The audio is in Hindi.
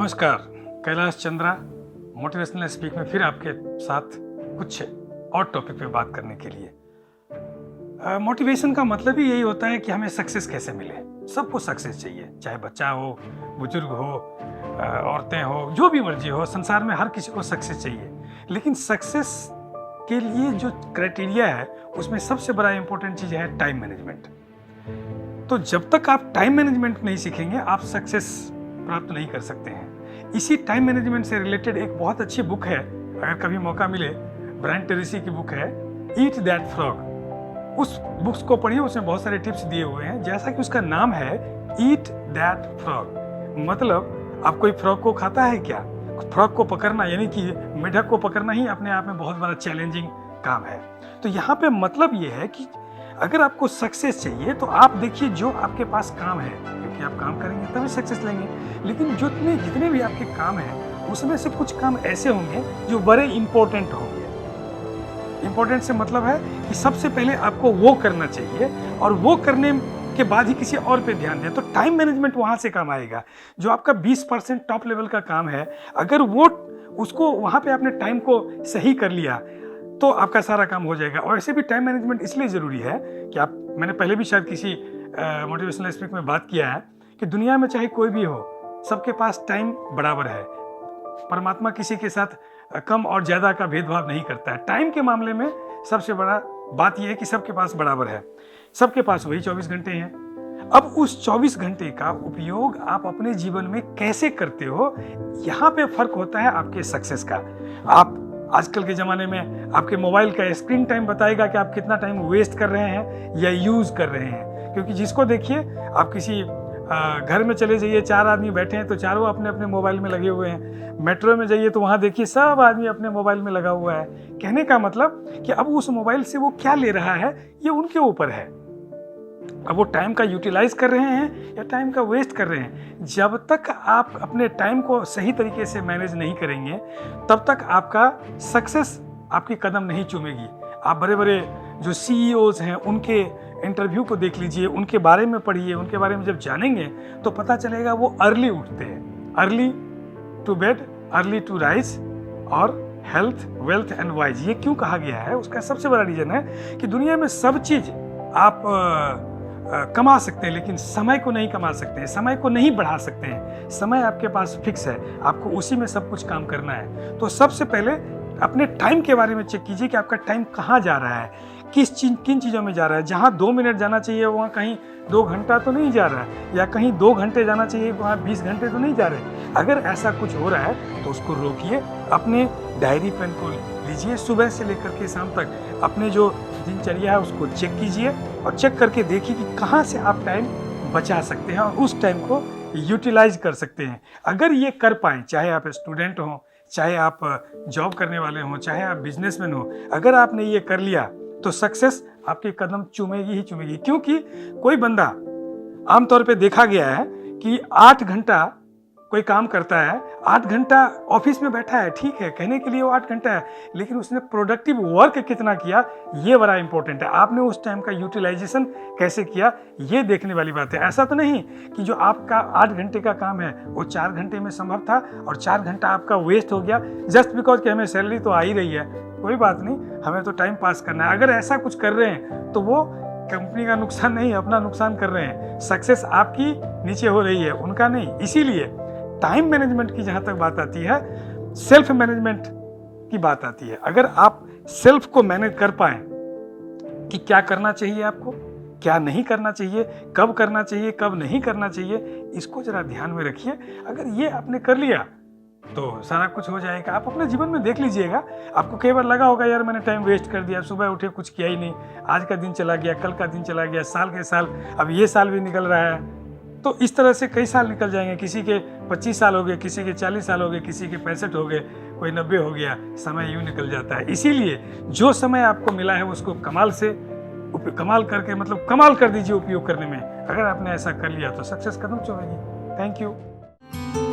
नमस्कार, कैलाश चंद्रा मोटिवेशनल स्पीक में फिर आपके साथ कुछ और टॉपिक पे बात करने के लिए। मोटिवेशन का मतलब ही यही होता है कि हमें सक्सेस कैसे मिले। सबको सक्सेस चाहिए, चाहे बच्चा हो, बुजुर्ग हो, औरतें हो, जो भी मर्जी हो, संसार में हर किसी को सक्सेस चाहिए। लेकिन सक्सेस के लिए जो क्राइटेरिया है उसमें सबसे बड़ा इंपॉर्टेंट चीज़ है टाइम मैनेजमेंट। तो जब तक आप टाइम मैनेजमेंट नहीं सीखेंगे आप सक्सेस प्राप्त नहीं कर सकते हैं। इसी टाइम मैनेजमेंट से रिलेटेड एक बहुत अच्छी बुक है, अगर कभी मौका मिले, ब्रायन ट्रेसी की बुक है ईट दैट फ्रॉग। उस बुक्स को पढ़िए, उसमें बहुत सारे टिप्स दिए हुए हैं। जैसा कि उसका नाम है ईट दैट फ्रॉग, मतलब आप कोई फ्रॉग को खाता है क्या? फ्रॉग को पकड़ना यानी कि मेढक को पकड़ना ही अपने आप में बहुत बड़ा चैलेंजिंग काम है। तो यहाँ पे मतलब ये है कि अगर आपको सक्सेस चाहिए तो आप देखिए जो आपके पास काम है, क्योंकि आप काम करेंगे तभी सक्सेस लेंगे। लेकिन जितने भी आपके काम हैं उसमें से कुछ काम ऐसे होंगे जो बड़े इंपॉर्टेंट होंगे। इंपॉर्टेंट से मतलब है कि सबसे पहले आपको वो करना चाहिए और वो करने के बाद ही किसी और पे ध्यान दें। तो टाइम मैनेजमेंट वहाँ से काम आएगा। जो आपका 20% टॉप लेवल का काम है, अगर उसको वहाँ पे आपने टाइम को सही कर लिया तो आपका सारा काम हो जाएगा। और ऐसे भी टाइम मैनेजमेंट इसलिए ज़रूरी है कि मैंने पहले भी शायद किसी मोटिवेशनल स्पीक में बात किया है कि दुनिया में चाहे कोई भी हो, सबके पास टाइम बराबर है। परमात्मा किसी के साथ कम और ज़्यादा का भेदभाव नहीं करता है। टाइम के मामले में सबसे बड़ा बात यह है कि सबके पास बराबर है, सबके पास वही 24 घंटे हैं। अब उस 24 घंटे का उपयोग आप अपने जीवन में कैसे करते हो, यहाँ पे फर्क होता है आपके सक्सेस का। आप आजकल के ज़माने में आपके मोबाइल का स्क्रीन टाइम बताएगा कि आप कितना टाइम वेस्ट कर रहे हैं या यूज़ कर रहे हैं। क्योंकि जिसको देखिए, आप किसी घर में चले जाइए, 4 आदमी बैठे हैं तो चारों अपने अपने मोबाइल में लगे हुए हैं। मेट्रो में जाइए तो वहाँ देखिए सब आदमी अपने मोबाइल में लगा हुआ है। कहने का मतलब कि अब उस मोबाइल से वो क्या ले रहा है ये उनके ऊपर है। अब वो टाइम का यूटिलाइज कर रहे हैं या टाइम का वेस्ट कर रहे हैं। जब तक आप अपने टाइम को सही तरीके से मैनेज नहीं करेंगे तब तक आपका सक्सेस आपकी कदम नहीं चूमेगी। आप बड़े बड़े जो CEOs हैं उनके इंटरव्यू को देख लीजिए, उनके बारे में पढ़िए। उनके बारे में जब जानेंगे तो पता चलेगा वो अर्ली उठते हैं, early to bed, early to rise, और हेल्थ, वेल्थ एंड वाइज। ये क्यों कहा गया है? उसका सबसे बड़ा रीजन है कि दुनिया में सब चीज़ आप कमा सकते हैं लेकिन समय को नहीं कमा सकते हैं, समय को नहीं बढ़ा सकते हैं। समय आपके पास फिक्स है, आपको उसी में सब कुछ काम करना है। तो सबसे पहले अपने टाइम के बारे में चेक कीजिए कि आपका टाइम कहाँ जा रहा है, किन चीज़ों में जा रहा है। जहाँ 2 मिनट जाना चाहिए वहाँ कहीं 2 घंटा तो नहीं जा रहा है, या कहीं 2 घंटे जाना चाहिए वहाँ 20 घंटे तो नहीं जा रहे। अगर ऐसा कुछ हो रहा है तो उसको रोकिए, अपने डायरी पेन को लीजिए, सुबह से लेकर के शाम तक अपने जो दिनचर्या है उसको चेक कीजिए और चेक करके देखिए कि कहाँ से आप टाइम बचा सकते हैं और उस टाइम को यूटिलाइज कर सकते हैं। अगर ये कर पाएँ, चाहे आप स्टूडेंट हों, चाहे आप जॉब करने वाले हों, चाहे आप बिजनेसमैन हों, अगर आपने ये कर लिया तो सक्सेस आपके कदम चूमेगी ही चूमेगी। क्योंकि कोई बंदा, आमतौर पे देखा गया है कि 8 घंटा कोई काम करता है, 8 घंटा ऑफिस में बैठा है, ठीक है, कहने के लिए वो 8 घंटा है, लेकिन उसने प्रोडक्टिव वर्क कितना किया ये बड़ा इंपॉर्टेंट है। आपने उस टाइम का यूटिलाइजेशन कैसे किया ये देखने वाली बात है। ऐसा तो नहीं कि जो आपका 8 घंटे का काम है वो 4 घंटे में संभव था और 4 घंटा आपका वेस्ट हो गया जस्ट बिकॉज कि हमें सैलरी तो आ ही रही है, कोई बात नहीं, हमें तो टाइम पास करना है। अगर ऐसा कुछ कर रहे हैं तो वो कंपनी का नुकसान नहीं, अपना नुकसान कर रहे हैं। सक्सेस आपकी नीचे हो रही है, उनका नहीं। इसीलिए टाइम मैनेजमेंट की जहाँ तक बात आती है, सेल्फ मैनेजमेंट की बात आती है। अगर आप सेल्फ को मैनेज कर पाएं कि क्या करना चाहिए आपको, क्या नहीं करना चाहिए, कब करना चाहिए, कब नहीं करना चाहिए, इसको जरा ध्यान में रखिए। अगर ये आपने कर लिया तो सारा कुछ हो जाएगा। आप अपने जीवन में देख लीजिएगा, आपको कई बार लगा होगा यार मैंने टाइम वेस्ट कर दिया, सुबह उठे कुछ किया ही नहीं, आज का दिन चला गया, कल का दिन चला गया, साल के साल, अब ये साल भी निकल रहा है। तो इस तरह से कई साल निकल जाएंगे। किसी के 25 साल हो गए, किसी के 40 साल हो गए, किसी के 65 हो गए, कोई 90 हो गया। समय यूँ निकल जाता है। इसीलिए जो समय आपको मिला है उसको कमाल करके, मतलब कमाल कर दीजिए उपयोग करने में। अगर आपने ऐसा कर लिया तो सक्सेस कदम चूमेगी। Thank you.